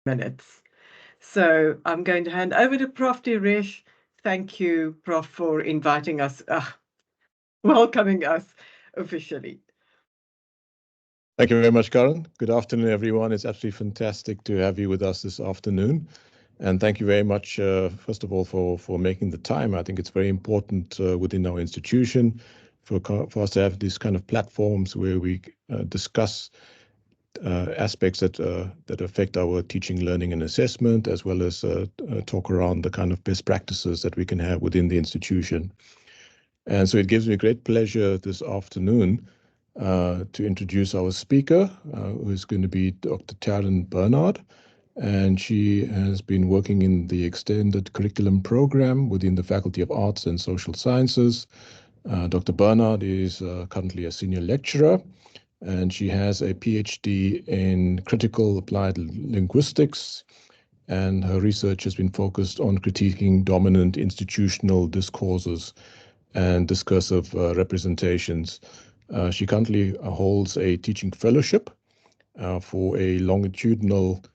minutes. So I'm going to hand over to Prof. Diresh. Thank you, Prof, for inviting us, welcoming us officially. Thank you very much, Karen. Good afternoon, everyone. It's absolutely fantastic to have you with us this afternoon. And thank you very much, first of all, for making the time. I think it's very important within our institution for us to have these kind of platforms where we discuss aspects that affect our teaching, learning, and assessment, as well as talk around the kind of best practices that we can have within the institution. And so it gives me great pleasure this afternoon to introduce our speaker, who is going to be Dr. Taryn Barnard. And she has been working in the extended curriculum program within the Faculty of Arts and Social Sciences. Dr. Barnard is currently a senior lecturer, and she has a PhD in critical applied linguistics. And her research has been focused on critiquing dominant institutional discourses and discursive representations. She currently holds a teaching fellowship for a longitudinal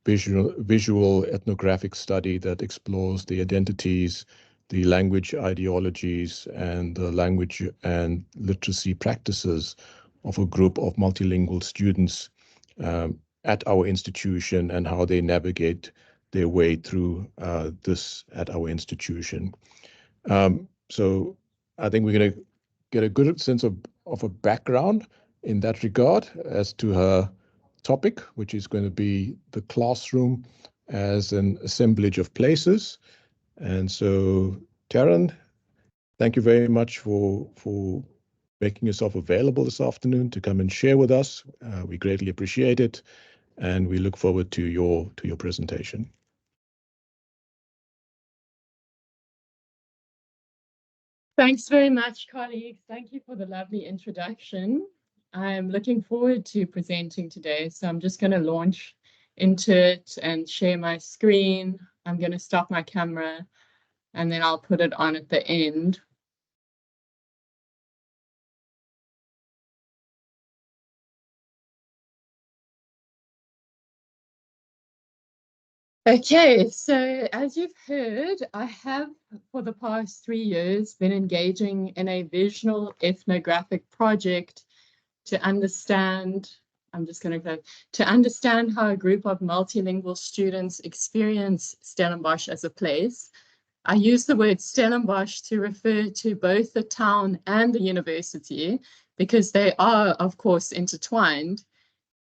visual ethnographic study that explores the identities, the language ideologies, and the language and literacy practices of a group of multilingual students at our institution and how they navigate their way through this at our institution. So I think we're going to get a good sense of a background in that regard as to her topic, which is going to be the classroom as an assemblage of places. And so, Taryn, thank you very much for making yourself available this afternoon to come and share with us. We greatly appreciate it, and we look forward to your presentation. Thanks very much, colleagues. Thank you for the lovely introduction. I'm looking forward to presenting today, so I'm just going to launch into it and share my screen. I'm going to stop my camera, and then I'll put it on at the end. Okay, so as you've heard, I have for the past 3 years been engaging in a visual ethnographic project to understand, to understand how a group of multilingual students experience Stellenbosch as a place. I use the word Stellenbosch to refer to both the town and the university because they are, of course, intertwined.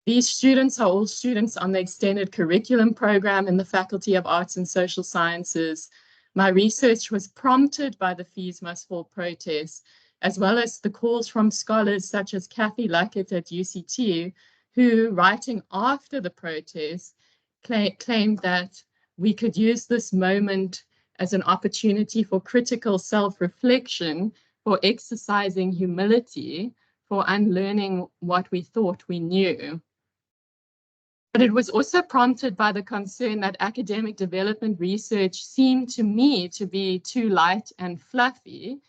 These students are all students on the extended curriculum program in the Faculty of Arts and Social Sciences. My research was prompted by the Fees Must Fall protests, as well as the calls from scholars such as Kathy Luckett at UCT, who, writing after the protest, claimed that we could use this moment as an opportunity for critical self-reflection, for exercising humility, for unlearning what we thought we knew. But it was also prompted by the concern that academic development research seemed to me to be too light and fluffy,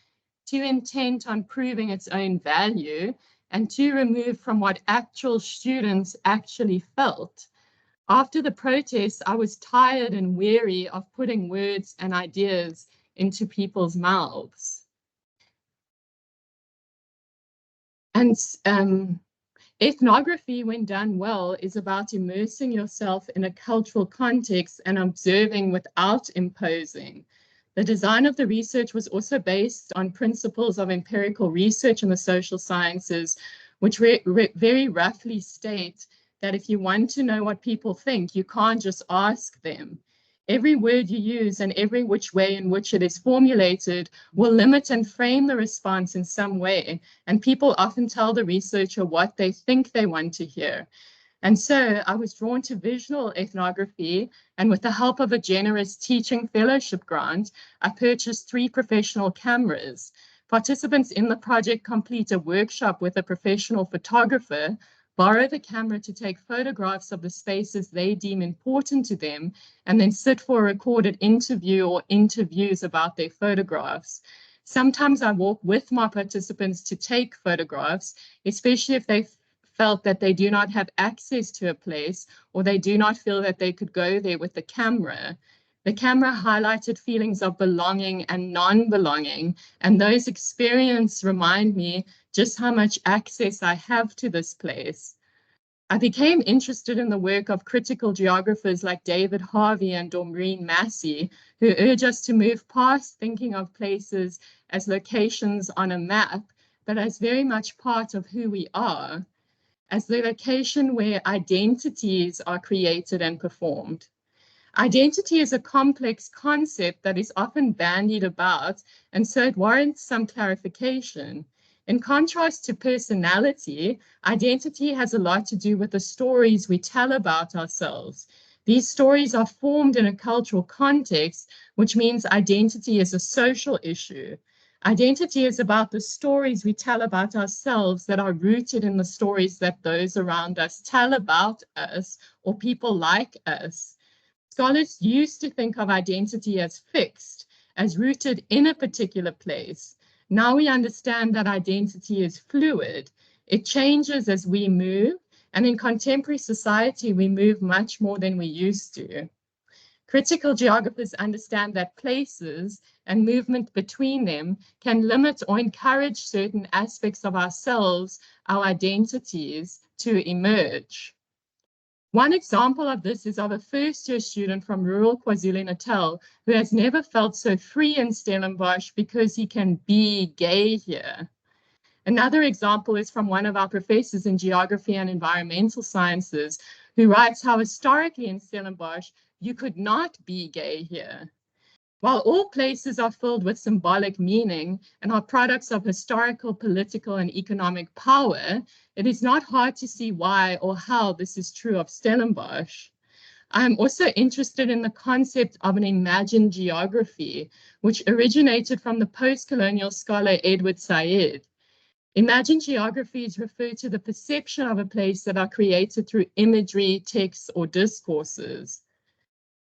too intent on proving its own value, and too removed from what actual students actually felt. After the protests, I was tired and weary of putting words and ideas into people's mouths. And ethnography, when done well, is about immersing yourself in a cultural context and observing without imposing. The design of the research was also based on principles of empirical research in the social sciences, which very roughly state that if you want to know what people think, you can't just ask them. Every word you use and every which way in which it is formulated will limit and frame the response in some way. And people often tell the researcher what they think they want to hear. And so I was drawn to visual ethnography, and with the help of a generous teaching fellowship grant, I purchased 3 professional cameras. Participants in the project complete a workshop with a professional photographer, borrow the camera to take photographs of the spaces they deem important to them, and then sit for a recorded interview or interviews about their photographs. Sometimes I walk with my participants to take photographs, especially if they felt that they do not have access to a place, or they do not feel that they could go there with the camera. The camera highlighted feelings of belonging and non-belonging, and those experiences remind me just how much access I have to this place. I became interested in the work of critical geographers like David Harvey and Massey, who urge us to move past thinking of places as locations on a map, but as very much part of who we are, as the location where identities are created and performed. Identity is a complex concept that is often bandied about, and so it warrants some clarification. In contrast to personality, identity has a lot to do with the stories we tell about ourselves. These stories are formed in a cultural context, which means identity is a social issue. Identity is about the stories we tell about ourselves that are rooted in the stories that those around us tell about us or people like us. Scholars used to think of identity as fixed, as rooted in a particular place. Now we understand that identity is fluid. It changes as we move, and in contemporary society, we move much more than we used to. Critical geographers understand that places and movement between them can limit or encourage certain aspects of ourselves, our identities, to emerge. One example of this is of a first-year student from rural KwaZulu-Natal who has never felt so free in Stellenbosch because he can be gay here. Another example is from one of our professors in geography and environmental sciences who writes how historically in Stellenbosch you could not be gay here. While all places are filled with symbolic meaning and are products of historical, political, and economic power, it is not hard to see why or how this is true of Stellenbosch. I am also interested in the concept of an imagined geography, which originated from the post-colonial scholar Edward Said. Imagined geographies refer to the perception of a place that are created through imagery, texts, or discourses.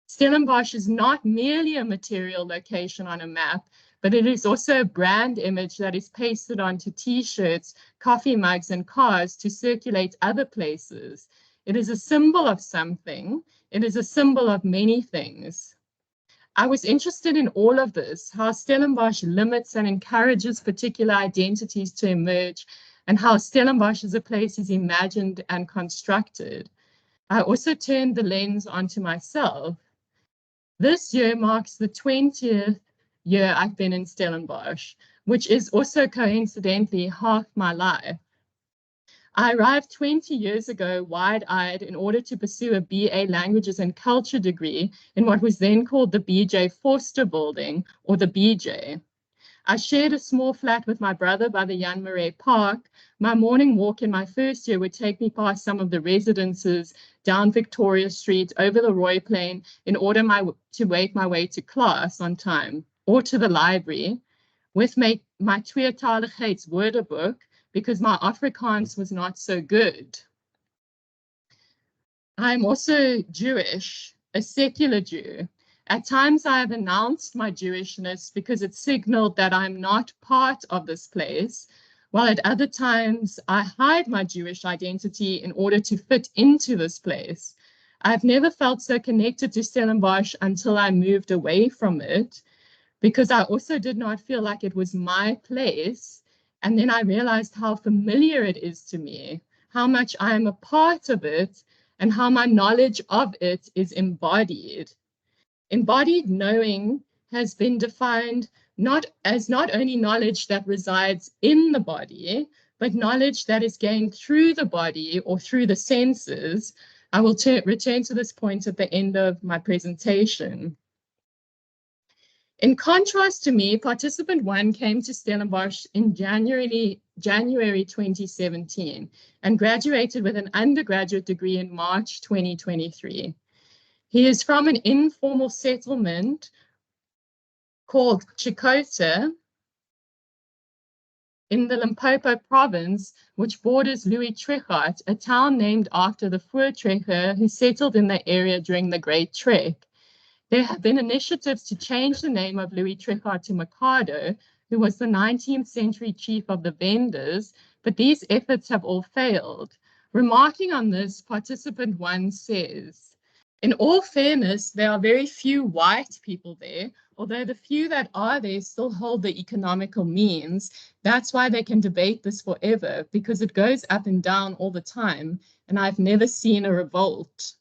Stellenbosch is not merely a material location on a map, but it is also a brand image that is pasted onto t-shirts, coffee mugs, and cars to circulate other places. It is a symbol of something. It is a symbol of many things. I was interested in all of this, how Stellenbosch limits and encourages particular identities to emerge, and how Stellenbosch as a place is imagined and constructed. I also turned the lens onto myself. This year marks the 20th year I've been in Stellenbosch, which is also coincidentally half my life. I arrived 20 years ago wide-eyed in order to pursue a BA Languages and Culture degree in what was then called the BJ Forster Building, or the BJ. I shared a small flat with my brother by the Jan Marais Park. My morning walk in my first year would take me past some of the residences, down Victoria Street, over the Roy Plain, in order to make my way to class on time, or to the library, with my tweetaligheid woordeboek, because my Afrikaans was not so good. I'm also Jewish, a secular Jew. At times I have announced my Jewishness because it signaled that I'm not part of this place, while at other times I hide my Jewish identity in order to fit into this place. I've never felt so connected to Stellenbosch until I moved away from it, because I also did not feel like it was my place. And then I realized how familiar it is to me, how much I am a part of it, and how my knowledge of it is embodied. Embodied knowing has been defined not only knowledge that resides in the body, but knowledge that is gained through the body or through the senses. I will return to this point at the end of my presentation. In contrast to me, participant 1 came to Stellenbosch in January 2017 and graduated with an undergraduate degree in March 2023. He is from an informal settlement called Chikota in the Limpopo province, which borders Louis Trichardt, a town named after the Voortrekker who settled in the area during the Great Trek. There have been initiatives to change the name of Louis Trichardt to Mikado, who was the 19th century chief of the Vendors, but these efforts have all failed. Remarking on this, participant 1 says, in all fairness, there are very few white people there, although the few that are there still hold the economical means. That's why they can debate this forever, because it goes up and down all the time, and I've never seen a revolt.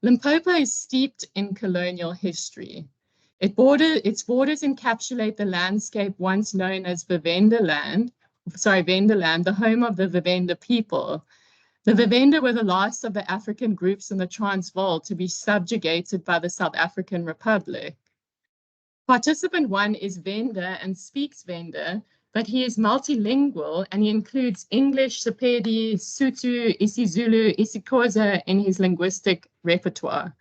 Limpopo is steeped in colonial history. Its borders encapsulate the landscape once known as Venderland, the home of the Vivenda people. The Vivenda were the last of the African groups in the Transvaal to be subjugated by the South African Republic. Participant 1 is Venda and speaks Venda, but he is multilingual and he includes English, Sepedi, Sotho, isiZulu, isiXhosa in his linguistic repertoire.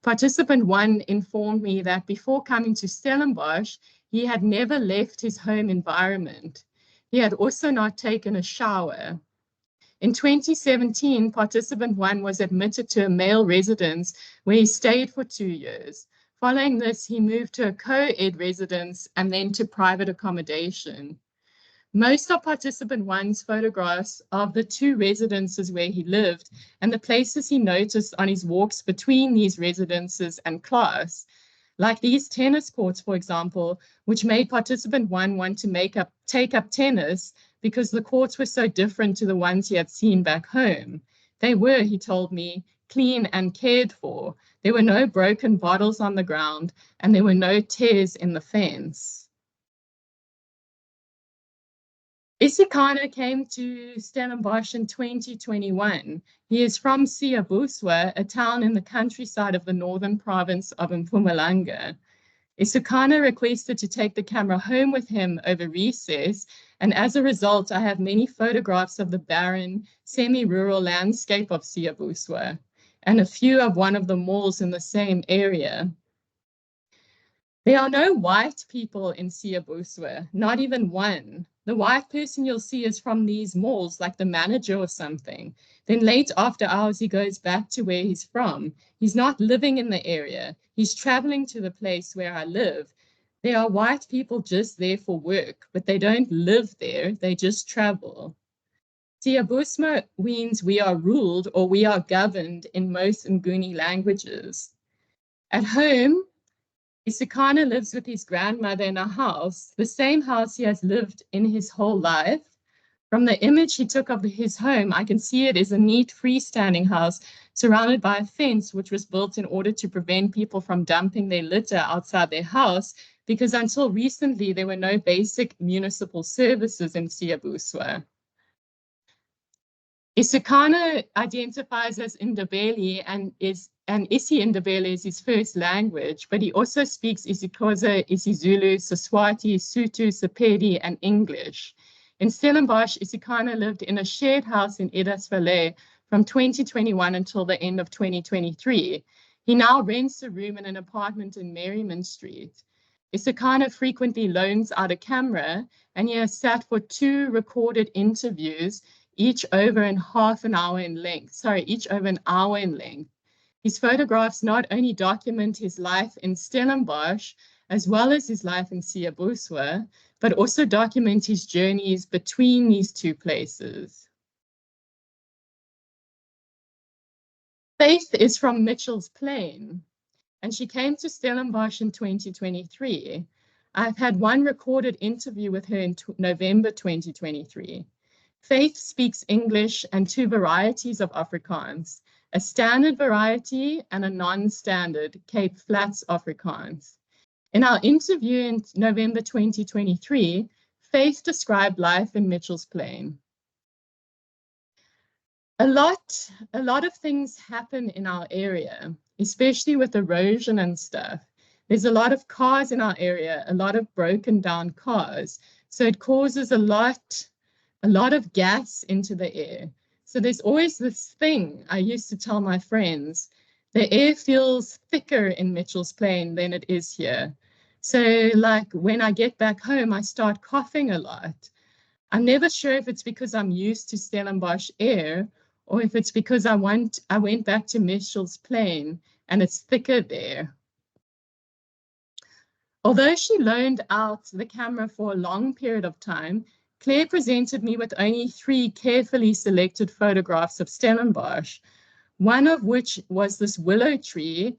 Participant 1 informed me that before coming to Stellenbosch, he had never left his home environment. He had also not taken a shower. In 2017, participant 1 was admitted to a male residence where he stayed for 2 years. Following this, he moved to a co-ed residence and then to private accommodation. Most of participant 1's photographs of the 2 residences where he lived and the places he noticed on his walks between these residences and class, like these tennis courts, for example, which made participant 1 want to take up tennis because the courts were so different to the ones he had seen back home. They were, he told me, clean and cared for. There were no broken bottles on the ground and there were no tears in the fence. Isikana came to Stellenbosch in 2021. He is from Siyabuswa, a town in the countryside of the northern province of Mpumalanga. Isikana requested to take the camera home with him over recess, and as a result, I have many photographs of the barren, semi-rural landscape of Siyabuswa, and a few of one of the malls in the same area. There are no white people in Siyabuswa, not even one. The white person you'll see is from these malls, like the manager or something. Then late after hours, he goes back to where he's from. He's not living in the area. He's traveling to the place where I live. There are white people just there for work, but they don't live there. They just travel. Siyabuswa means we are ruled or we are governed in most Nguni languages. At home, Isikana lives with his grandmother in a house, the same house he has lived in his whole life. From the image he took of his home, I can see it is a neat freestanding house surrounded by a fence which was built in order to prevent people from dumping their litter outside their house, because until recently there were no basic municipal services in Siyabuswa. Isikana identifies as Ndebele and Isi Ndebele is his first language, but he also speaks isiXhosa, isiZulu, Siswati, Sotho, Sepedi, and English. In Stellenbosch, Isikana lived in a shared house in Edas Valley from 2021 until the end of 2023. He now rents a room in an apartment in Merriman Street. Isikana frequently loans out a camera, and he has sat for 2 recorded interviews, each over an hour in length. His photographs not only document his life in Stellenbosch, as well as his life in Siyabuswa, but also document his journeys between these 2 places. Faith is from Mitchell's Plain, and she came to Stellenbosch in 2023. I've had 1 recorded interview with her in November 2023. Faith speaks English and 2 varieties of Afrikaans, a standard variety and a non-standard Cape Flats Afrikaans. In our interview in November 2023, Faith described life in Mitchell's Plain. A lot of things happen in our area, especially with erosion and stuff. There's a lot of cars in our area, a lot of broken down cars. So it causes a lot of gas into the air. So there's always this thing I used to tell my friends, the air feels thicker in Mitchell's Plain than it is here. So like when I get back home, I start coughing a lot. I'm never sure if it's because I'm used to Stellenbosch air or if it's because I went back to Mitchell's Plain and it's thicker there. Although she loaned out the camera for a long period of time, Claire presented me with only 3 carefully selected photographs of Stellenbosch, one of which was this willow tree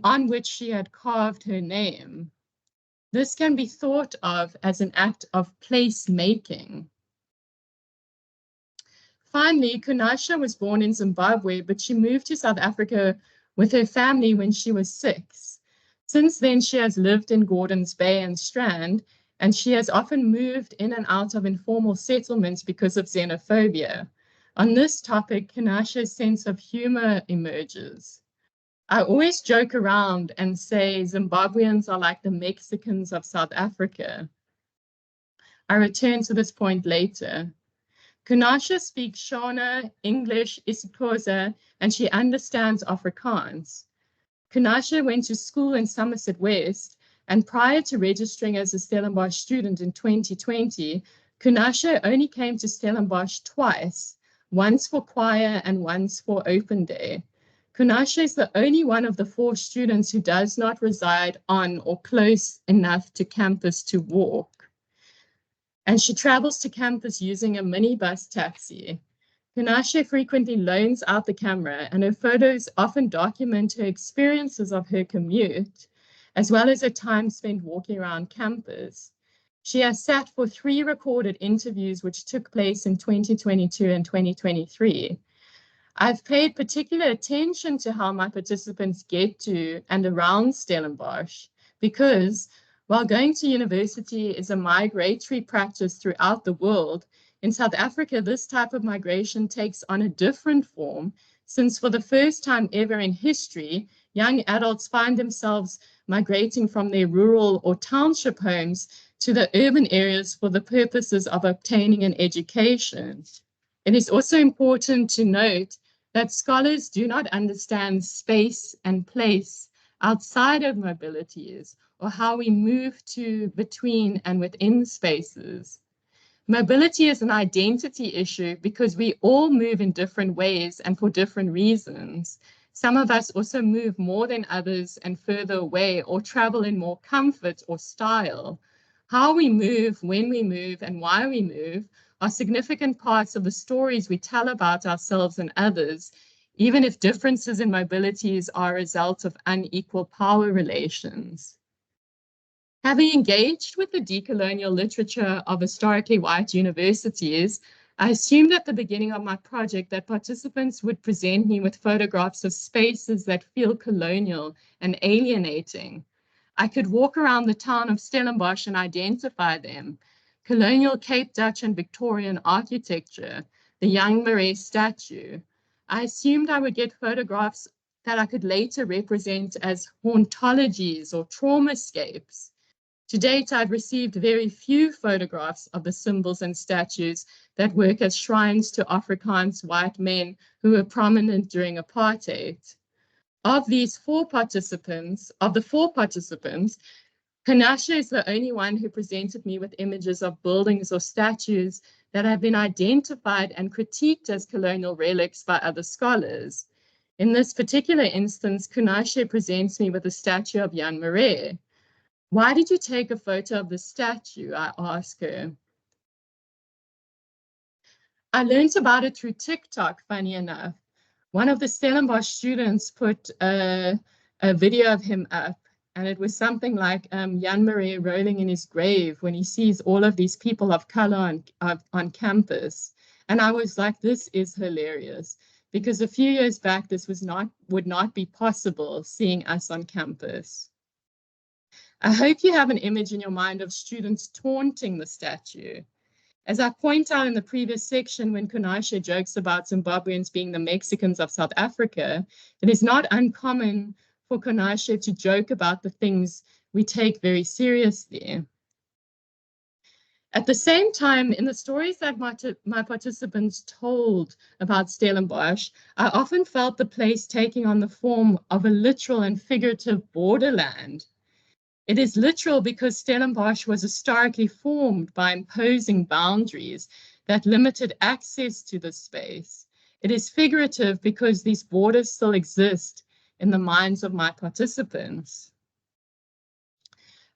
on which she had carved her name. This can be thought of as an act of place-making. Finally, Kunasha was born in Zimbabwe, but she moved to South Africa with her family when she was 6. Since then, she has lived in Gordons Bay and Strand, and she has often moved in and out of informal settlements because of xenophobia. On this topic, Kunasha's sense of humor emerges. I always joke around and say Zimbabweans are like the Mexicans of South Africa. I return to this point later. Kunasha speaks Shona, English, isiXhosa, and she understands Afrikaans. Kunasha went to school in Somerset West, and prior to registering as a Stellenbosch student in 2020, Kunasha only came to Stellenbosch twice, once for choir and once for open day. Kunasha is the only one of the 4 students who does not reside on or close enough to campus to walk. And she travels to campus using a minibus taxi. Kunasha frequently loans out the camera, and her photos often document her experiences of her commute, as well as her time spent walking around campus. She has sat for 3 recorded interviews which took place in 2022 and 2023. I've paid particular attention to how my participants get to and around Stellenbosch because while going to university is a migratory practice throughout the world, in South Africa, this type of migration takes on a different form since for the first time ever in history, young adults find themselves migrating from their rural or township homes to the urban areas for the purposes of obtaining an education. It is also important to note that scholars do not understand space and place outside of mobilities or how we move to, between, and within spaces. Mobility is an identity issue because we all move in different ways and for different reasons. Some of us also move more than others and further away or travel in more comfort or style. How we move, when we move, and why we move are significant parts of the stories we tell about ourselves and others, even if differences in mobilities are a result of unequal power relations. Having engaged with the decolonial literature of historically white universities, I assumed at the beginning of my project that participants would present me with photographs of spaces that feel colonial and alienating. I could walk around the town of Stellenbosch and identify them. Colonial Cape Dutch and Victorian architecture, the young Marais statue. I assumed I would get photographs that I could later represent as hauntologies or traumascapes. To date, I've received very few photographs of the symbols and statues that work as shrines to Afrikaans white men who were prominent during apartheid. Of the 4 participants, Kunasha is the only one who presented me with images of buildings or statues that have been identified and critiqued as colonial relics by other scholars. In this particular instance, Kunasha presents me with a statue of Jan Marais. Why did you take a photo of the statue? I ask her. I learned about it through TikTok, funny enough. One of the Stellenbosch students put a video of him up, and it was something like Jan Marais rolling in his grave when he sees all of these people of color on campus. And I was like, this is hilarious, because a few years back, this would not be possible seeing us on campus. I hope you have an image in your mind of students taunting the statue. As I point out in the previous section, when Kunasha jokes about Zimbabweans being the Mexicans of South Africa, it is not uncommon for Kunasha to joke about the things we take very seriously. At the same time, in the stories that my participants told about Stellenbosch, I often felt the place taking on the form of a literal and figurative borderland. It is literal because Stellenbosch was historically formed by imposing boundaries that limited access to the space. It is figurative because these borders still exist in the minds of my participants.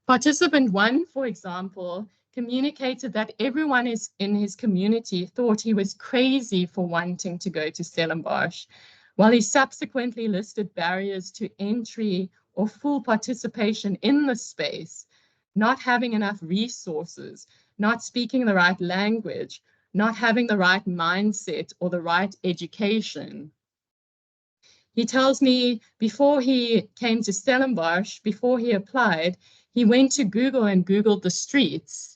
Participant 1, for example, communicated that everyone in his community thought he was crazy for wanting to go to Stellenbosch, while he subsequently listed barriers to entry or full participation in the space, not having enough resources, not speaking the right language, not having the right mindset or the right education. He tells me before he came to Stellenbosch, before he applied, he went to Google and Googled the streets,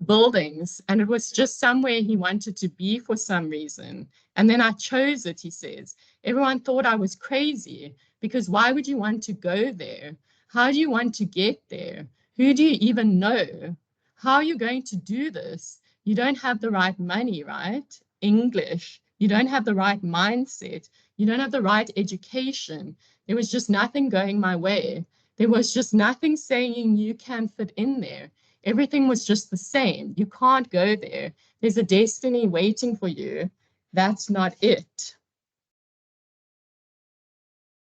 buildings, and it was just somewhere he wanted to be for some reason. And then I chose it, he says. Everyone thought I was crazy because why would you want to go there? How do you want to get there? Who do you even know? How are you going to do this? You don't have the right money, right? English. You don't have the right mindset. You don't have the right education. There was just nothing going my way. There was just nothing saying you can fit in there. Everything was just the same. You can't go there. There's a destiny waiting for you. That's not it.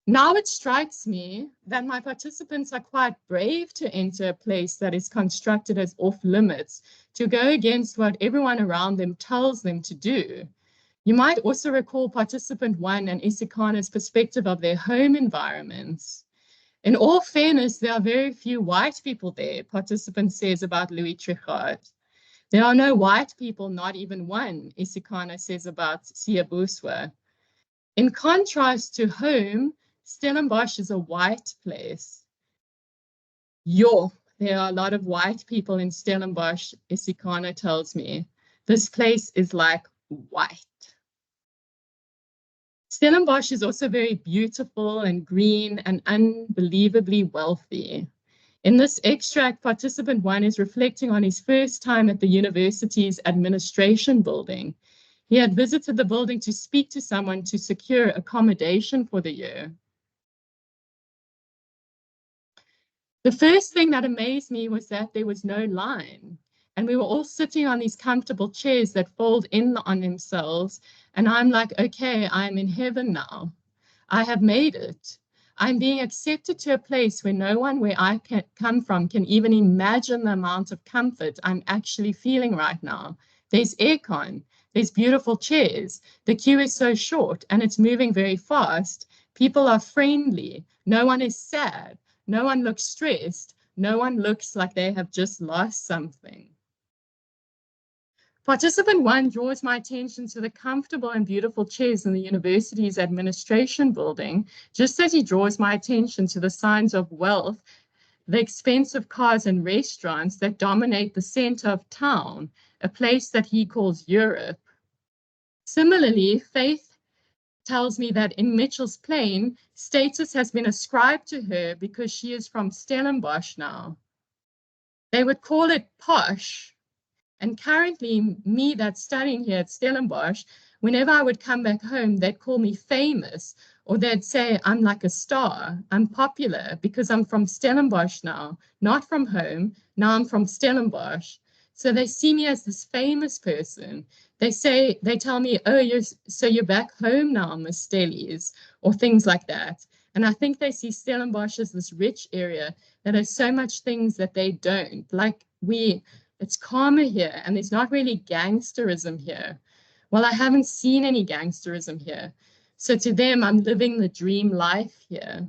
Now it strikes me that my participants are quite brave to enter a place that is constructed as off limits, to go against what everyone around them tells them to do. You might also recall participant 1 and Isikana's perspective of their home environments. In all fairness, there are very few white people there, participant says about Louis Trichardt. There are no white people, not even one, Isikana says about Siyabuswa. In contrast to home, Stellenbosch is a white place. There are a lot of white people in Stellenbosch, Isikana tells me. This place is like white. Stellenbosch is also very beautiful and green and unbelievably wealthy. In this extract, participant 1 is reflecting on his first time at the university's administration building. He had visited the building to speak to someone to secure accommodation for the year. The first thing that amazed me was that there was no line, and we were all sitting on these comfortable chairs that fold in on themselves, and I'm like, okay, I'm in heaven now. I have made it. I'm being accepted to a place where no one where I come from can even imagine the amount of comfort I'm actually feeling right now. There's aircon, there's beautiful chairs, the queue is so short and it's moving very fast. People are friendly, no one is sad, no one looks stressed, no one looks like they have just lost something. Participant 1 draws my attention to the comfortable and beautiful chairs in the university's administration building, just as he draws my attention to the signs of wealth, the expensive cars and restaurants that dominate the center of town, a place that he calls Europe. Similarly, Faith tells me that in Mitchell's Plain, status has been ascribed to her because she is from Stellenbosch now. They would call it posh. And currently, me that's studying here at Stellenbosch, whenever I would come back home, they'd call me famous, or they'd say I'm like a star, I'm popular because I'm from Stellenbosch now, not from home, now I'm from Stellenbosch. So they see me as this famous person. They tell me, oh, you're back home now, Miss Stellies, or things like that. And I think they see Stellenbosch as this rich area that has so much things that they don't, like it's calmer here, and there's not really gangsterism here. Well, I haven't seen any gangsterism here. So to them, I'm living the dream life here.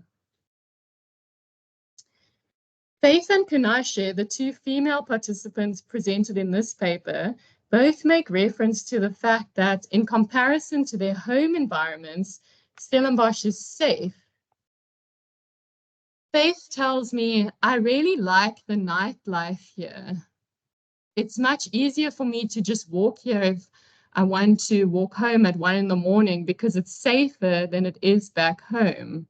Faith and Kunashe, the 2 female participants presented in this paper, both make reference to the fact that in comparison to their home environments, Stellenbosch is safe. Faith tells me, I really like the nightlife here. It's much easier for me to just walk here if I want to walk home at 1 in the morning because it's safer than it is back home.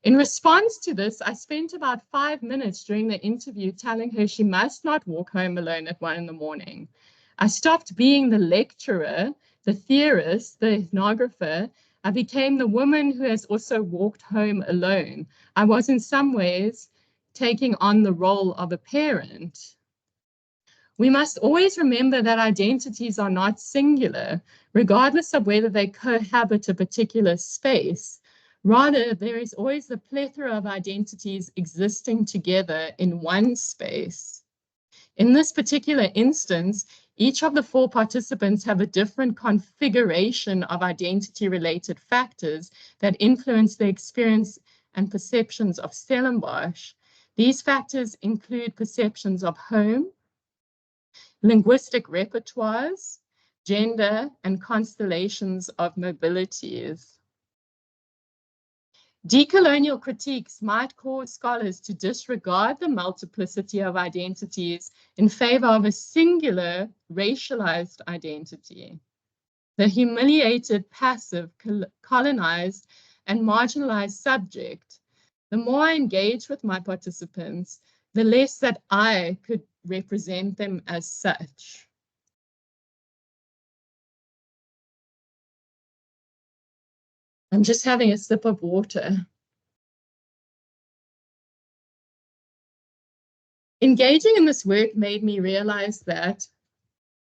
In response to this, I spent about 5 minutes during the interview telling her she must not walk home alone at 1 in the morning. I stopped being the lecturer, the theorist, the ethnographer. I became the woman who has also walked home alone. I was in some ways taking on the role of a parent. We must always remember that identities are not singular, regardless of whether they cohabit a particular space. Rather, there is always the plethora of identities existing together in one space. In this particular instance, each of the 4 participants have a different configuration of identity-related factors that influence the experience and perceptions of Stellenbosch. These factors include perceptions of home, linguistic repertoires, gender, and constellations of mobilities. Decolonial critiques might cause scholars to disregard the multiplicity of identities in favor of a singular racialized identity. The humiliated, passive, colonized, and marginalized subject. The more I engage with my participants, the less that I could represent them as such. I'm just having a sip of water. Engaging in this work made me realize that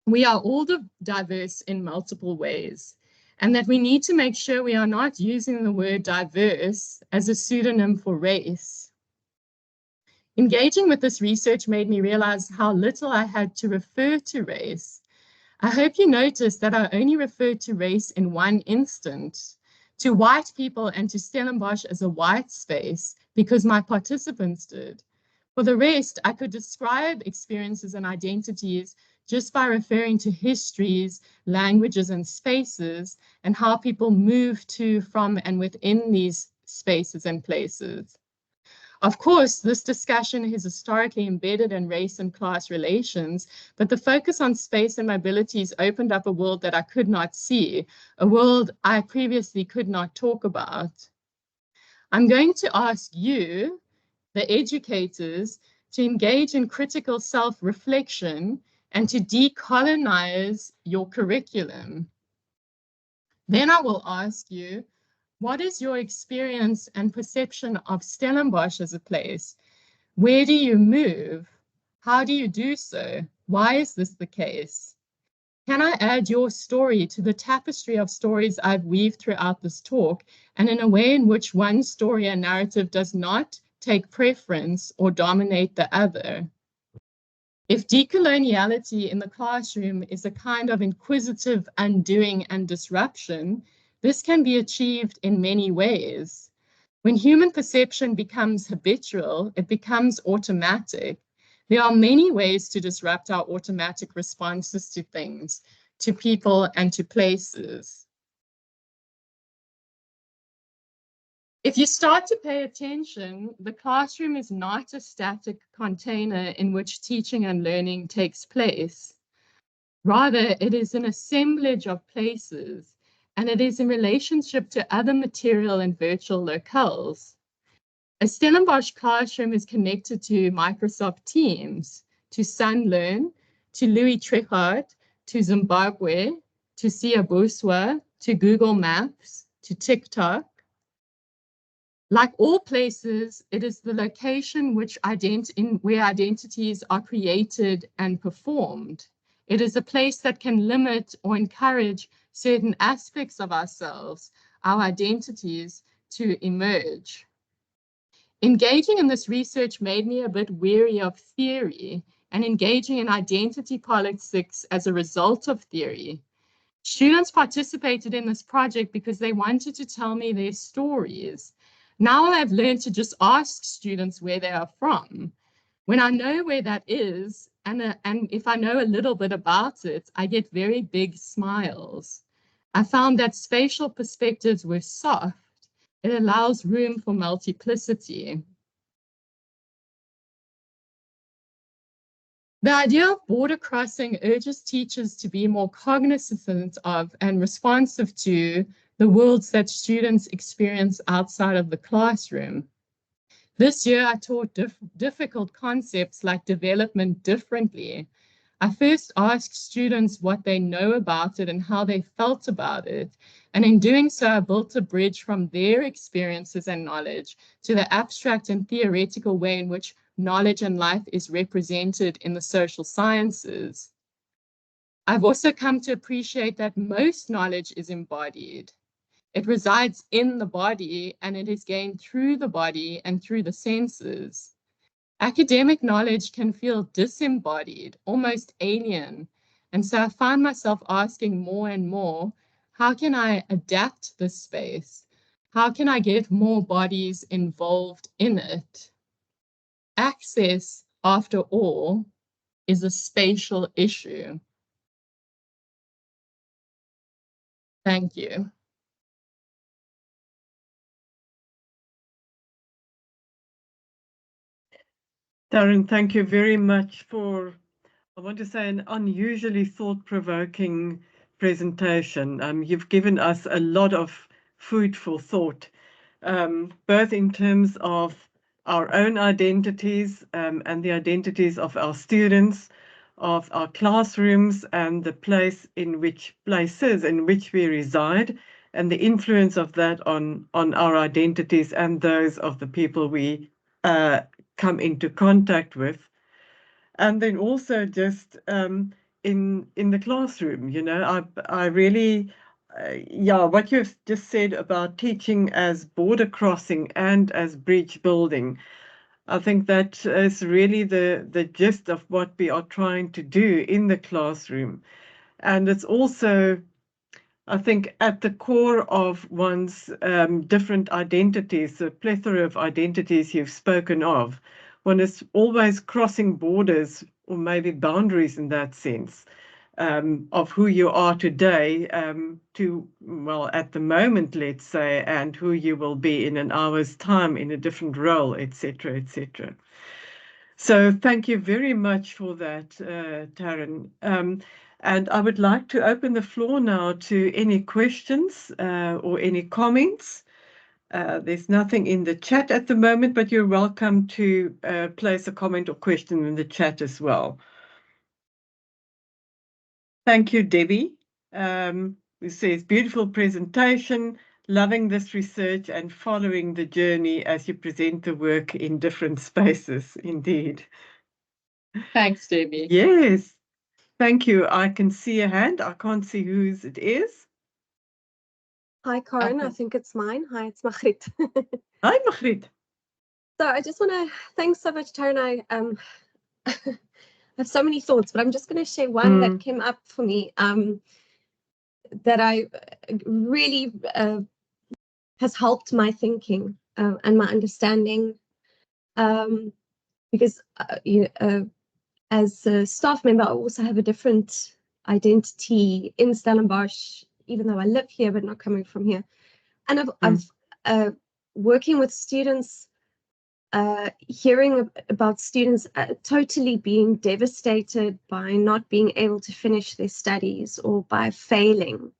we are all diverse in multiple ways, and that we need to make sure we are not using the word diverse as a pseudonym for race. Engaging with this research made me realize how little I had to refer to race. I hope you noticed that I only referred to race in one instance, to white people and to Stellenbosch as a white space, because my participants did. For the rest, I could describe experiences and identities just by referring to histories, languages, and spaces, and how people move to, from, and within these spaces and places. Of course, this discussion is historically embedded in race and class relations, but the focus on space and mobilities opened up a world that I could not see, a world I previously could not talk about. I'm going to ask you, the educators, to engage in critical self-reflection and to decolonize your curriculum. Then I will ask you, what is your experience and perception of Stellenbosch as a place? Where do you move? How do you do so? Why is this the case? Can I add your story to the tapestry of stories I've weaved throughout this talk, and in a way in which one story and narrative does not take preference or dominate the other? If decoloniality in the classroom is a kind of inquisitive undoing and disruption, this can be achieved in many ways. When human perception becomes habitual, it becomes automatic. There are many ways to disrupt our automatic responses to things, to people, and to places. If you start to pay attention, the classroom is not a static container in which teaching and learning takes place. Rather, it is an assemblage of places, and it is in relationship to other material and virtual locales. A Stellenbosch classroom is connected to Microsoft Teams, to Sunlearn, to Louis Trichardt, to Zimbabwe, to Siabuswa, to Google Maps, to TikTok. Like all places, it is the location where identities are created and performed. It is a place that can limit or encourage certain aspects of ourselves, our identities, to emerge. Engaging in this research made me a bit weary of theory and engaging in identity politics as a result of theory. Students participated in this project because they wanted to tell me their stories. Now I've learned to just ask students where they are from. When I know where that is, and if I know a little bit about it, I get very big smiles. I found that spatial perspectives were soft. It allows room for multiplicity. The idea of border crossing urges teachers to be more cognizant of and responsive to the worlds that students experience outside of the classroom. This year, I taught difficult concepts like development differently. I first asked students what they know about it and how they felt about it. And in doing so, I built a bridge from their experiences and knowledge to the abstract and theoretical way in which knowledge and life is represented in the social sciences. I've also come to appreciate that most knowledge is embodied. It resides in the body and it is gained through the body and through the senses. academic knowledge can feel disembodied, almost alien. And so I find myself asking more and more, how can I adapt this space? How can I get more bodies involved in it? Access, after all, is a spatial issue. Thank you. Taryn, thank you very much for, I want to say, an unusually thought-provoking presentation. You've given us a lot of food for thought, both in terms of our own identities and the identities of our students, of our classrooms, and the places in which we reside, and the influence of that on our identities and those of the people we come into contact with. And then also just in the classroom, you know, I really, what you've just said about teaching as border crossing and as bridge building, I think that is really the gist of what we are trying to do in the classroom. And it's also, I think, at the core of one's different identities, the plethora of identities you've spoken of. One is always crossing borders or maybe boundaries in that sense of who you are today to, well, at the moment, let's say, and who you will be in an hour's time in a different role, etc., etc. So thank you very much for that, Taryn. And I would like to open the floor now to any questions or any comments. There's nothing in the chat at the moment, but you're welcome to place a comment or question in the chat as well. Thank you, Debbie. Who says, beautiful presentation, loving this research and following the journey as you present the work in different spaces, indeed. Thanks, Debbie. Yes, thank you. I can see a hand. I can't see whose it is. Hi, Karen. I think it's mine. Hi, it's Margriet. Hi, Margriet. So I just want to thanks so much, Taryn. I have so many thoughts, but I'm just going to share one that came up for me that I really has helped my thinking and my understanding because as a staff member, I also have a different identity in Stellenbosch, even though I live here, but not coming from here. And I've working with students, hearing about students totally being devastated by not being able to finish their studies or by failing.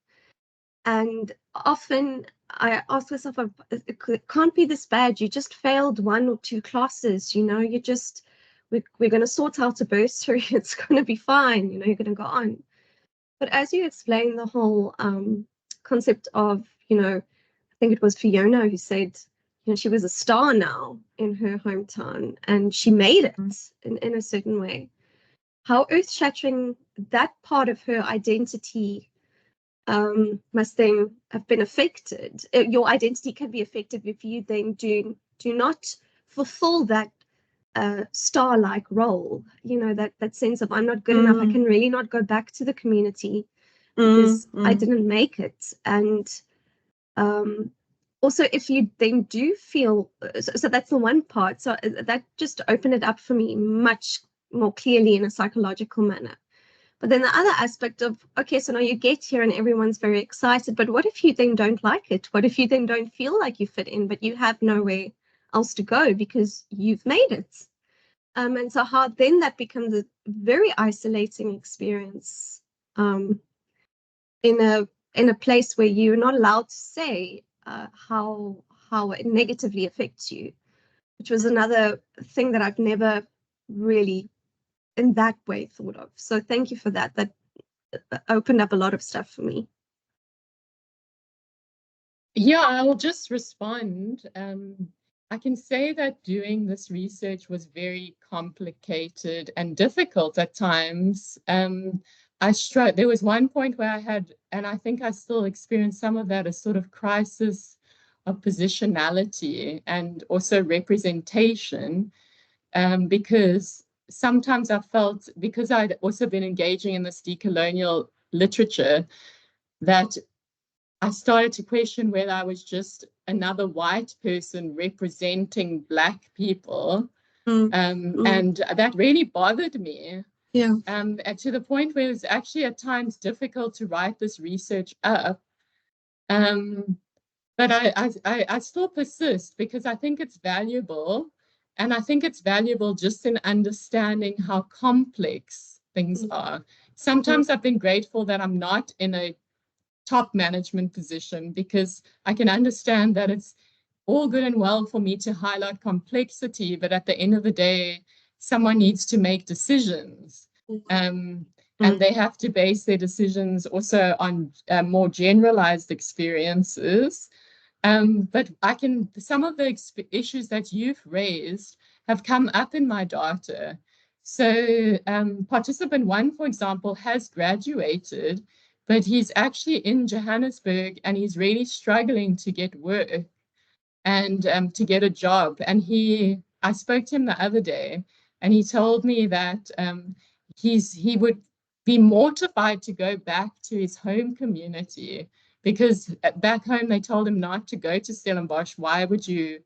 And often I ask myself, it can't be this bad. You just failed 1 or 2 classes, you know, you just, we're going to sort out a bursary. It's going to be fine. You know, you're going to go on. But as you explain the whole concept of, you know, I think it was Fiona who said, you know, she was a star now in her hometown and she made it in a certain way. How earth-shattering that part of her identity must then have been affected. Your identity can be affected if you then do not fulfill that star-like role, you know, that sense of I'm not good enough, I can really not go back to the community because I didn't make it. And also if you then do feel, so that's the one part, so that just opened it up for me much more clearly in a psychological manner. But then the other aspect of, okay, so now you get here and everyone's very excited, but what if you then don't like it? What if you then don't feel like you fit in, but you have nowhere else to go because you've made it? And so how then that becomes a very isolating experience in a place where you're not allowed to say how it negatively affects you, which was another thing that I've never really in that way thought of. So thank you for that. That opened up a lot of stuff for me. Yeah, I'll just respond. I can say that doing this research was very complicated and difficult at times. There was one point where I had, and I think I still experience some of that, a sort of crisis of positionality and also representation, because sometimes I felt, because I'd also been engaging in this decolonial literature, that I started to question whether I was just another white person representing Black people. And that really bothered me. Yeah. To the point where it was actually at times difficult to write this research up. But I still persist because I think it's valuable. And I think it's valuable just in understanding how complex things are. Sometimes I've been grateful that I'm not in a top management position, because I can understand that it's all good and well for me to highlight complexity, but at the end of the day, someone needs to make decisions. And they have to base their decisions also on more generalized experiences. But some of the issues that you've raised have come up in my data. So participant 1, for example, has graduated, but he's actually in Johannesburg and he's really struggling to get work and to get a job. And I spoke to him the other day, and he told me that he would be mortified to go back to his home community, because back home they told him not to go to Stellenbosch. Why would you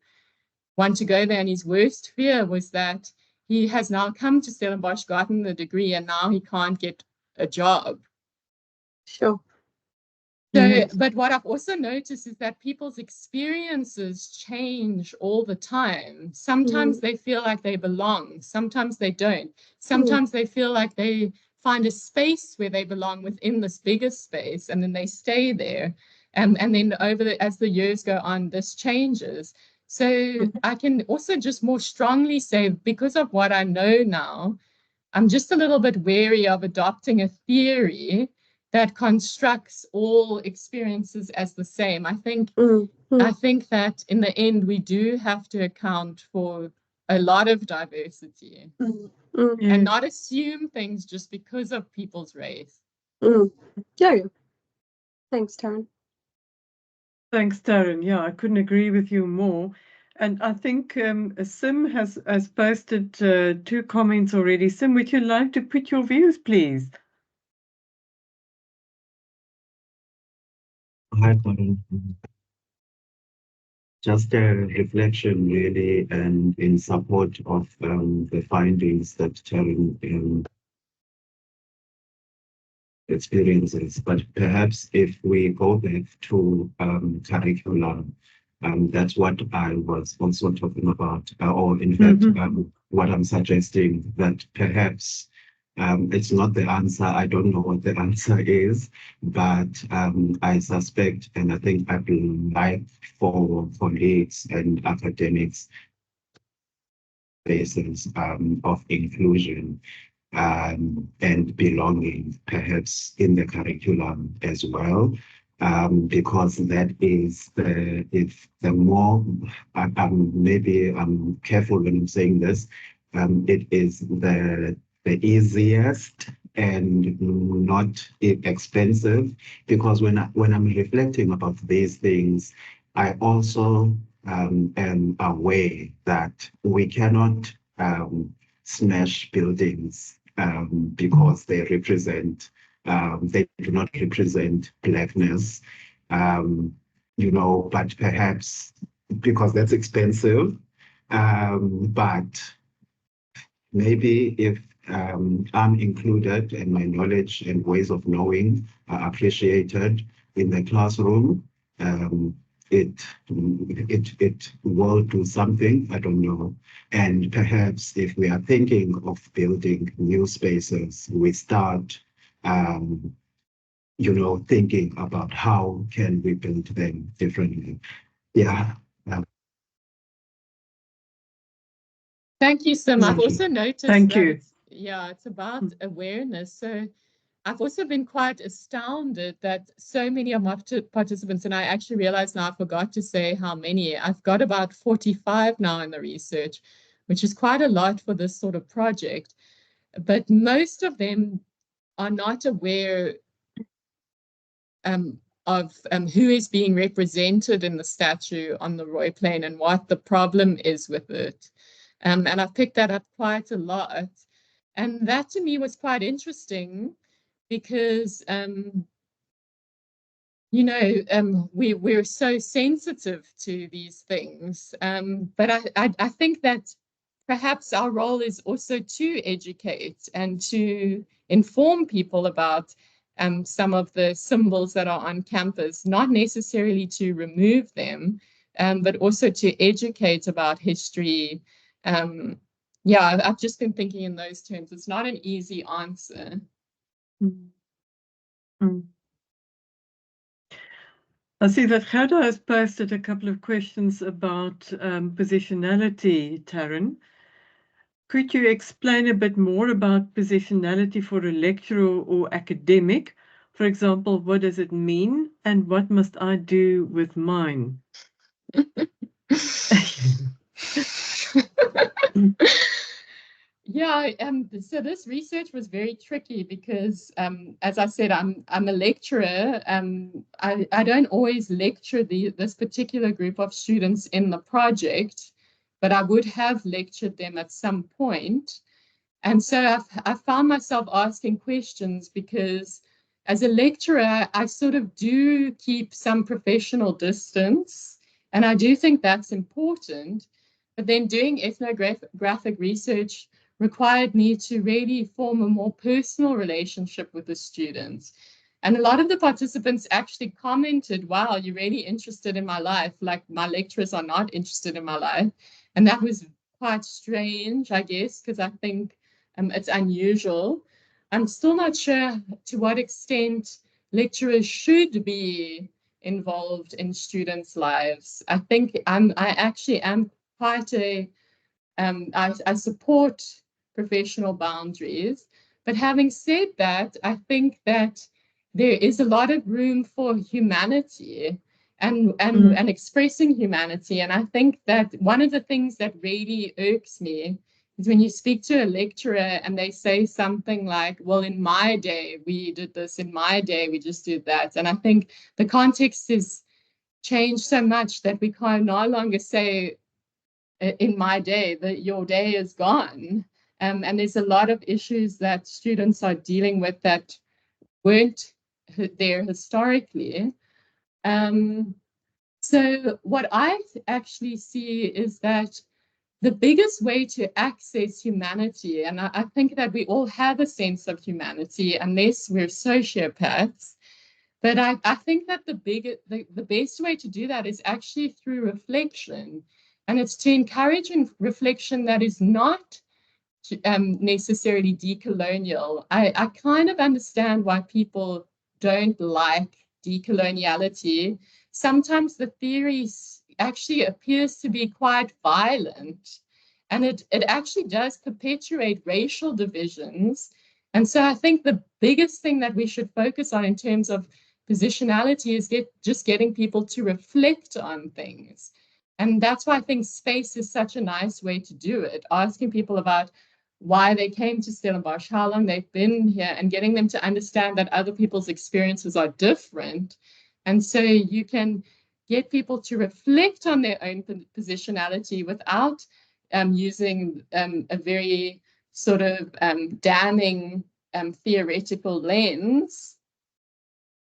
want to go there? And his worst fear was that he has now come to Stellenbosch, gotten the degree, and now he can't get a job. Sure. So, but what I've also noticed is that people's experiences change all the time. Sometimes they feel like they belong. Sometimes they don't. Sometimes they feel like they find a space where they belong within this bigger space, and then they stay there. And then as the years go on, this changes. So I can also just more strongly say, because of what I know now, I'm just a little bit wary of adopting a theory that constructs all experiences as the same. I think that in the end, we do have to account for a lot of diversity and not assume things just because of people's race. Yeah. Thanks, Taryn. Thanks, Taryn. Yeah, I couldn't agree with you more. And I think Sim has posted 2 comments already. Sim, would you like to put your views, please? Hi, Taryn. Just a reflection, really, and in support of the findings that Taryn experiences. But perhaps if we go back to curriculum, that's what I was also talking about, or in fact, what I'm suggesting, that perhaps it's not the answer. I don't know what the answer is, but I suspect, and I think I'd like for colleagues and academics basis of inclusion and belonging, perhaps in the curriculum as well, because that is the more, maybe I'm careful when I'm saying this, it is the easiest and not expensive, because when I'm reflecting about these things, I also am aware that we cannot smash buildings because they do not represent Blackness, but perhaps because that's expensive, but maybe if I'm included and my knowledge and ways of knowing are appreciated in the classroom, it will do something, I don't know. And perhaps if we are thinking of building new spaces, we start, thinking about how can we build them differently. Yeah. Thank you, Sim. I've also noticed that it's about awareness. So I've also been quite astounded that so many of my participants, and I actually realized now I forgot to say how many, I've got about 45 now in the research, which is quite a lot for this sort of project. But most of them are not aware of who is being represented in the statue on the Roy Plain and what the problem is with it. And I've picked that up quite a lot. And that to me was quite interesting because, you know, we're so sensitive to these things. But I think that perhaps our role is also to educate and to inform people about some of the symbols that are on campus, not necessarily to remove them, but also to educate about history. Yeah, I've just been thinking in those terms. It's not an easy answer. I see that Gerda has posted a couple of questions about positionality, Taryn. Could you explain a bit more about positionality for a lecturer or academic? For example, what does it mean and what must I do with mine? Yeah, so this research was very tricky because, as I said, I'm a lecturer. I don't always lecture this particular group of students in the project, but I would have lectured them at some point. And so I found myself asking questions because as a lecturer, I sort of do keep some professional distance, and I do think that's important. But then doing ethnographic research required me to really form a more personal relationship with the students. And a lot of the participants actually commented, wow, you're really interested in my life, like my lecturers are not interested in my life. And that was quite strange, I guess, because I think it's unusual. I'm still not sure to what extent lecturers should be involved in students' lives. I think I actually am quite I support professional boundaries. But having said that, I think that there is a lot of room for humanity and expressing humanity. And I think that one of the things that really irks me is when you speak to a lecturer and they say something like, well, in my day, we did this, in my day, we just did that. And I think the context has changed so much that we can no longer say, in my day, that your day is gone. And there's a lot of issues that students are dealing with that weren't there historically. So what I actually see is that the biggest way to access humanity, and I think that we all have a sense of humanity unless we're sociopaths, but I think that the best way to do that is actually through reflection. And it's to encourage reflection that is not necessarily decolonial. I kind of understand why people don't like decoloniality. Sometimes the theory actually appears to be quite violent, and it actually does perpetuate racial divisions. And so I think the biggest thing that we should focus on in terms of positionality is just getting people to reflect on things. And that's why I think space is such a nice way to do it, asking people about why they came to Stellenbosch, how long they've been here, and getting them to understand that other people's experiences are different. And so you can get people to reflect on their own positionality without using a very sort of damning theoretical lens.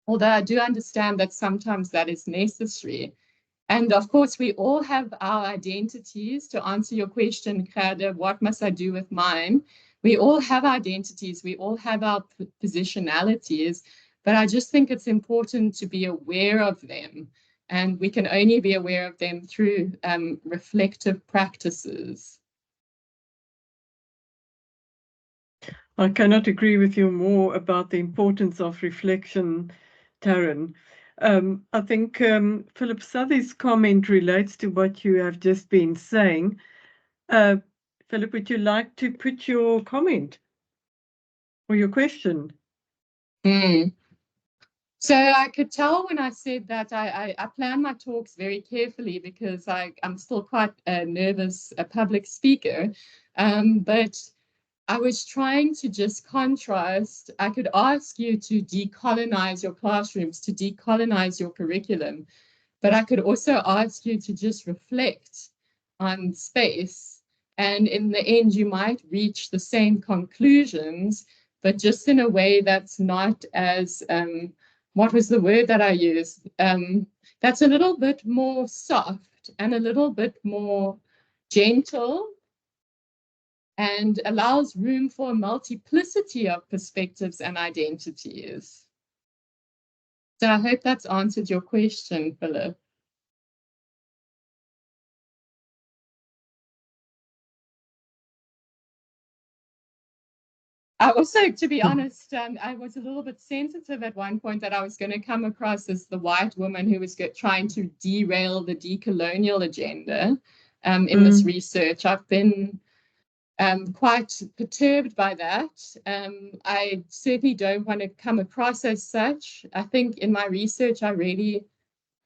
Although I do understand that sometimes that is necessary. And of course, we all have our identities. To answer your question, Gerda, what must I do with mine? We all have identities. We all have our positionalities. But I just think it's important to be aware of them. And we can only be aware of them through reflective practices. I cannot agree with you more about the importance of reflection, Taryn. I think Philip Southey's comment relates to what you have just been saying. Philip, would you like to put your comment or your question? So I could tell when I said that I plan my talks very carefully because I'm still quite a nervous public speaker. But I was trying to just contrast. I could ask you to decolonize your classrooms, to decolonize your curriculum, but I could also ask you to just reflect on space And in the end, you might reach the same conclusions, but just in a way that's not as, what was the word that I used? That's a little bit more soft and a little bit more gentle, and allows room for a multiplicity of perspectives and identities. So I hope that's answered your question, Philip. I also, to be honest, I was a little bit sensitive at one point that I was going to come across as the white woman who was trying to derail the decolonial agenda in this research. I've been quite perturbed by that. I certainly don't want to come across as such. I think in my research, I really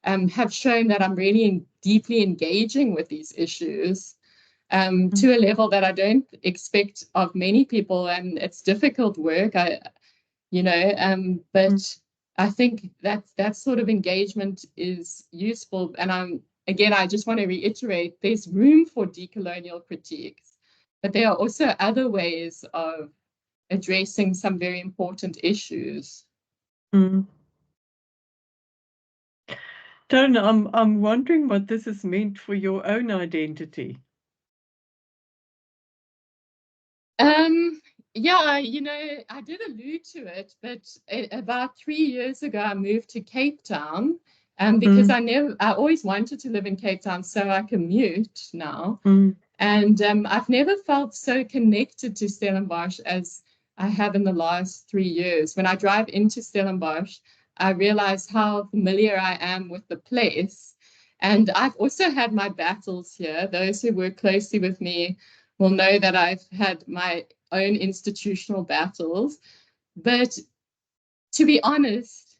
have shown that I'm really deeply engaging with these issues. To a level that I don't expect of many people, and it's difficult work. But I think that sort of engagement is useful. And I just want to reiterate: there's room for decolonial critiques, but there are also other ways of addressing some very important issues. Taryn, I'm wondering what this has meant for your own identity. Yeah, I did allude to it, but about 3 years ago, I moved to Cape Town, because I always wanted to live in Cape Town, so I commute now. And I've never felt so connected to Stellenbosch as I have in the last 3 years. When I drive into Stellenbosch, I realize how familiar I am with the place. And I've also had my battles here. Those who work closely with me will know that I've had my own institutional battles. But to be honest,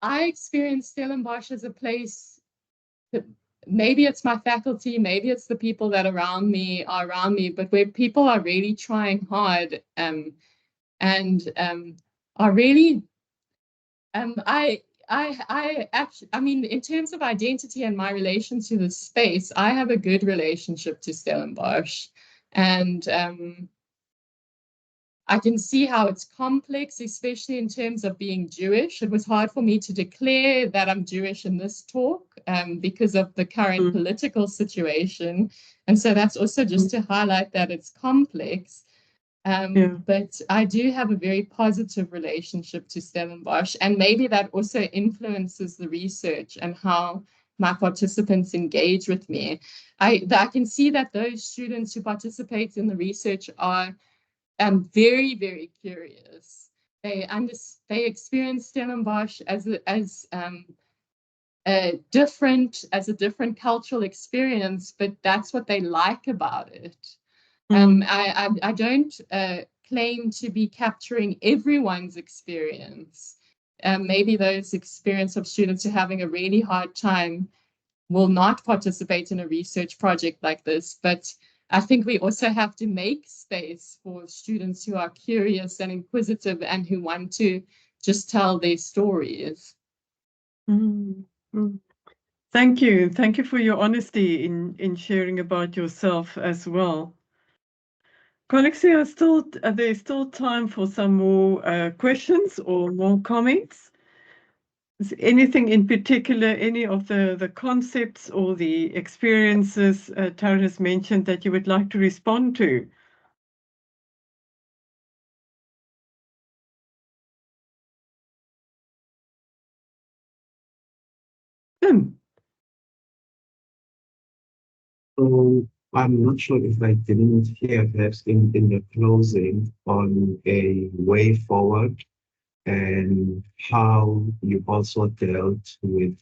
I experience Stellenbosch as a place that maybe it's my faculty, maybe it's the people that are around me, but where people are really trying hard and are really, I mean, in terms of identity and my relation to the space, I have a good relationship to Stellenbosch. And I can see how it's complex, especially in terms of being Jewish. It was hard for me to declare that I'm Jewish in this talk because of the current political situation. And so that's also just to highlight that it's complex. But I do have a very positive relationship to Stellenbosch, and maybe that also influences the research and how my participants engage with me. I can see that those students who participate in the research are very, very curious. They experience Stellenbosch as a different cultural experience, but that's what they like about it. I don't claim to be capturing everyone's experience. Maybe those experience of students who are having a really hard time will not participate in a research project like this, but I think we also have to make space for students who are curious and inquisitive and who want to just tell their stories. Thank you. Thank you for your honesty in sharing about yourself as well. Colleagues, there's still time for some more questions or more comments. Is anything in particular, any of the concepts or the experiences Taryn has mentioned that you would like to respond to? So I'm not sure if I didn't hear perhaps in the closing on a way forward and how you also dealt with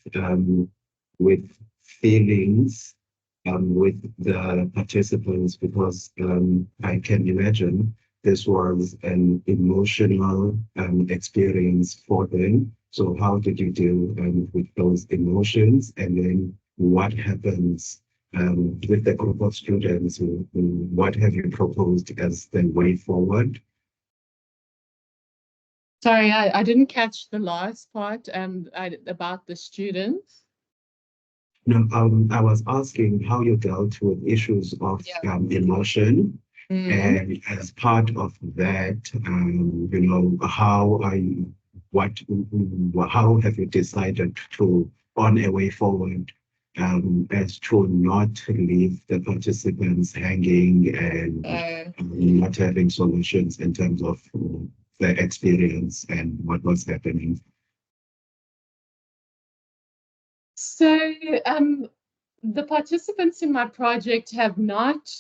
feelings with the participants, because I can imagine this was an emotional experience for them. So how did you deal with those emotions, and then what happens with the group of students? What have you proposed as the way forward? Sorry, I didn't catch the last part about the students. No, I was asking how you dealt with issues of emotion, and as part of that, you know, how have you decided to, on a way forward, as to not leave the participants hanging and not having solutions in terms of their experience and what was happening? So the participants in my project have not,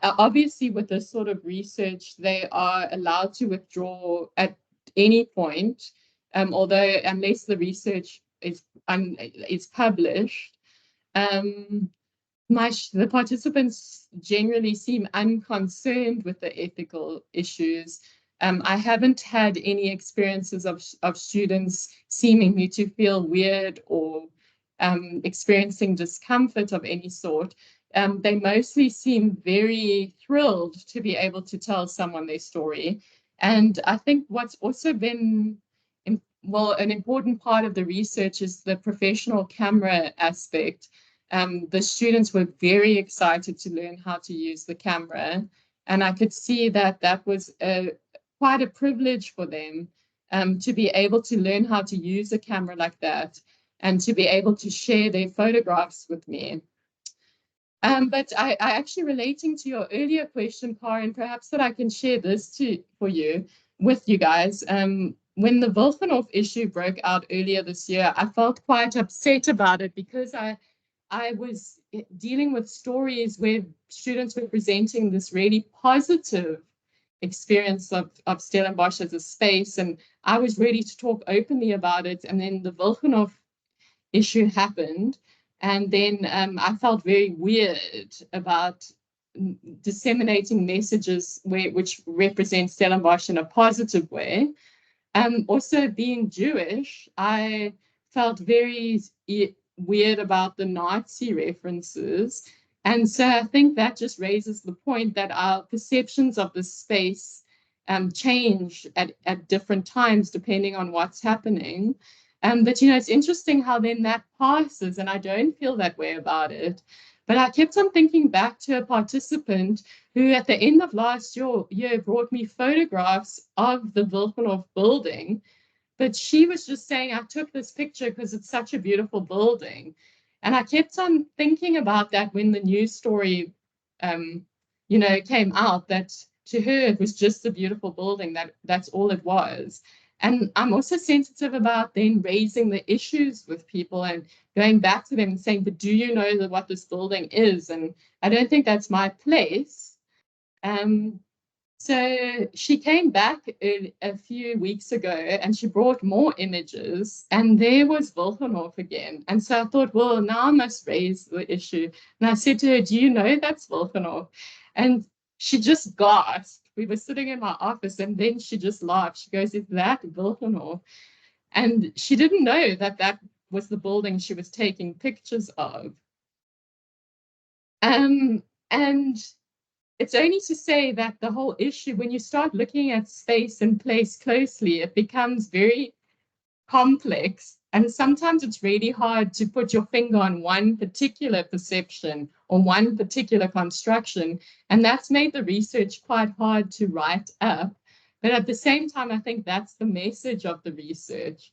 obviously with this sort of research, they are allowed to withdraw at any point, although unless the research is published. The participants generally seem unconcerned with the ethical issues. I haven't had any experiences of students seemingly to feel weird or experiencing discomfort of any sort. They mostly seem very thrilled to be able to tell someone their story. And I think what's also been, an important part of the research is the professional camera aspect. The students were very excited to learn how to use the camera. And I could see that that was quite a privilege for them to be able to learn how to use a camera like that and to be able to share their photographs with me. But I actually, relating to your earlier question, Taryn, perhaps that I can share this with you guys. When the Wilgenhof issue broke out earlier this year, I felt quite upset about it because I was dealing with stories where students were presenting this really positive experience of Stellenbosch as a space, and I was ready to talk openly about it. And then the Wilgenhof issue happened, and then I felt very weird about disseminating messages which represent Stellenbosch in a positive way. Also, being Jewish, I felt very weird about the Nazi references. And so I think that just raises the point that our perceptions of the space change at different times depending on what's happening. But, you know, it's interesting how then that passes, and I don't feel that way about it. But I kept on thinking back to a participant who at the end of last year brought me photographs of the Wilgenhof building. But she was just saying, I took this picture because it's such a beautiful building. And I kept on thinking about that when the news story, came out, that to her it was just a beautiful building, that's all it was. And I'm also sensitive about then raising the issues with people and going back to them and saying, but do you know what this building is? And I don't think that's my place. So she came back a few weeks ago and she brought more images, and there was Wilgenhof again. And so I thought, well, now I must raise the issue. And I said to her, do you know that's Wilgenhof? And she just gasped. We were sitting in my office, and then she just laughed. She goes, is that Wilgenhof? And she didn't know that that was the building she was taking pictures of. And it's only to say that the whole issue, when you start looking at space and place closely, it becomes very complex. And sometimes it's really hard to put your finger on one particular perception or one particular construction. And that's made the research quite hard to write up. But at the same time, I think that's the message of the research,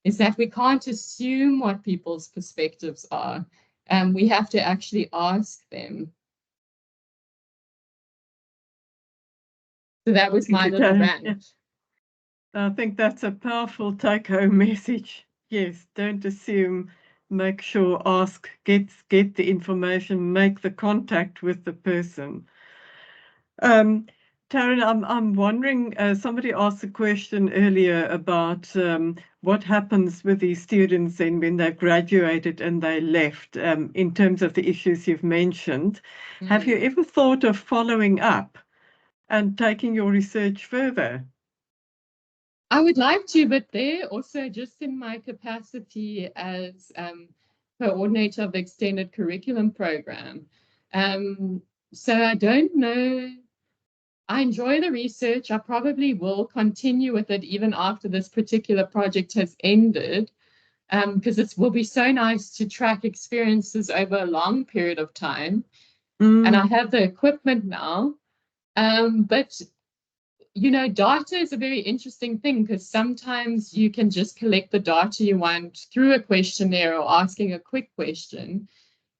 is that we can't assume what people's perspectives are. And we have to actually ask them. So that was my little rant. I think that's a powerful take-home message. Yes, don't assume, make sure, ask, get the information, make the contact with the person. Taryn, I'm wondering, somebody asked a question earlier about what happens with these students then when they've graduated and they left, in terms of the issues you've mentioned. Have you ever thought of following up and taking your research further? I would like to, but they're also just in my capacity as coordinator of the extended curriculum program. So I don't know. I enjoy the research. I probably will continue with it even after this particular project has ended. because it will be so nice to track experiences over a long period of time. Mm. And I have the equipment now. But, you know, data is a very interesting thing, because sometimes you can just collect the data you want through a questionnaire or asking a quick question.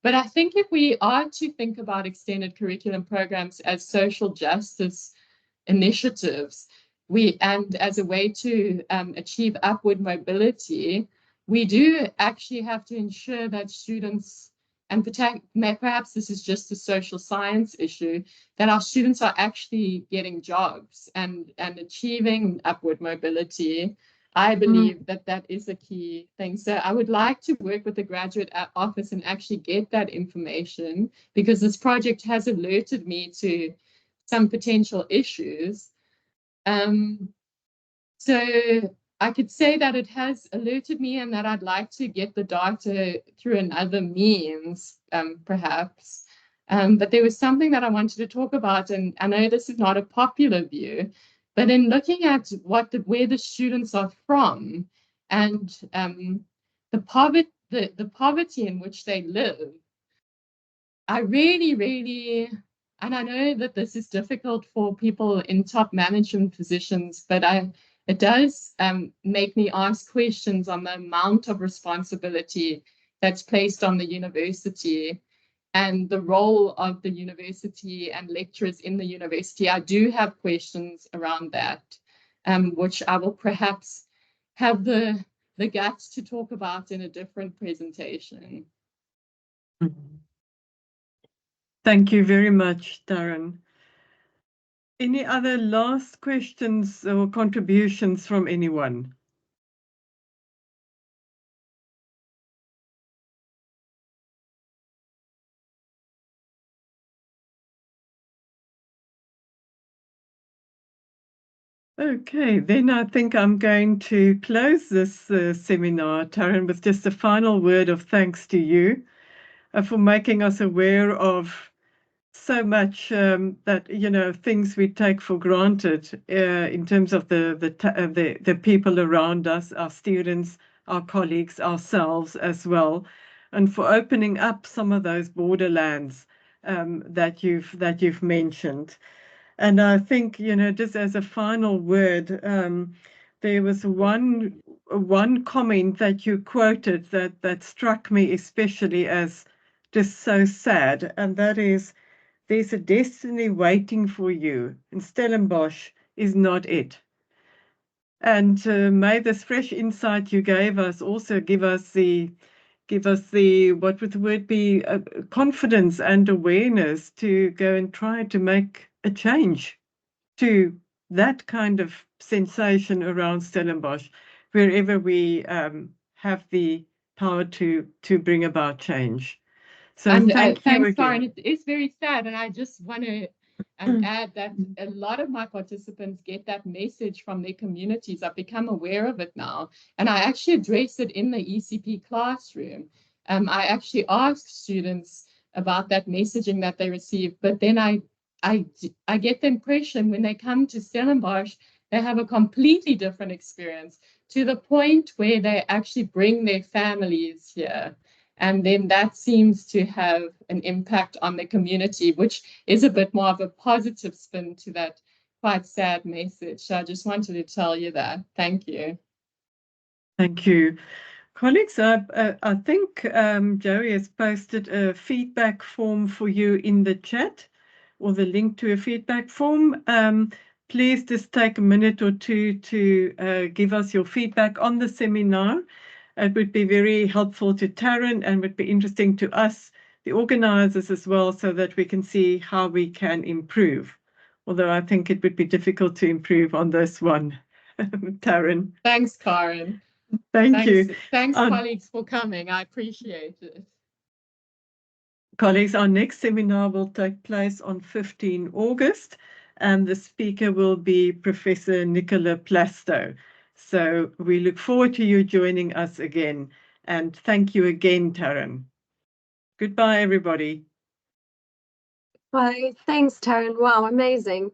But I think if we are to think about extended curriculum programs as social justice initiatives, and as a way to achieve upward mobility, we do actually have to ensure that students, and perhaps this is just a social science issue, that our students are actually getting jobs and achieving upward mobility. I believe that that is a key thing. So I would like to work with the graduate office and actually get that information, because this project has alerted me to some potential issues. So I could say that it has alerted me, and that I'd like to get the data through another means, perhaps. But there was something that I wanted to talk about, and I know this is not a popular view, but in looking at where the students are from, and the poverty in which they live, I really, and I know that this is difficult for people in top management positions, but it does make me ask questions on the amount of responsibility that's placed on the university and the role of the university and lecturers in the university. I do have questions around that, which I will perhaps have the guts to talk about in a different presentation. Thank you very much, Taryn. Any other last questions or contributions from anyone? Okay, then I think I'm going to close this seminar, Taryn, with just a final word of thanks to you for making us aware of so much that, you know, things we take for granted in terms of the people around us, our students, our colleagues, ourselves as well, and for opening up some of those borderlands that you've mentioned. And I think, you know, just as a final word, there was one comment that you quoted that struck me especially as just so sad, and that is, there's a destiny waiting for you, and Stellenbosch is not it. And may this fresh insight you gave us also give us the, what would the word be, confidence and awareness to go and try to make a change to that kind of sensation around Stellenbosch, wherever we have the power to bring about change. So thanks, Taryn. It is very sad, and I just want to add that a lot of my participants get that message from their communities. I've become aware of it now, and I actually address it in the ECP classroom. I actually ask students about that messaging that they receive, but then I get the impression when they come to Stellenbosch, they have a completely different experience, to the point where they actually bring their families here. And then that seems to have an impact on the community, which is a bit more of a positive spin to that quite sad message. So I just wanted to tell you that. Thank you. Thank you. Colleagues, I think Joey has posted a feedback form for you in the chat, or the link to a feedback form. Please just take a minute or two to give us your feedback on the seminar. It would be very helpful to Taryn and would be interesting to us, the organizers, as well, so that we can see how we can improve. Although I think it would be difficult to improve on this one, Taryn. Thanks, Karen. Thanks you. Thanks, colleagues, for coming. I appreciate it. Colleagues, our next seminar will take place on 15 August, and the speaker will be Professor Nicola Plasto. So we look forward to you joining us again. And thank you again, Taryn. Goodbye, everybody. Bye. Thanks, Taryn. Wow, amazing.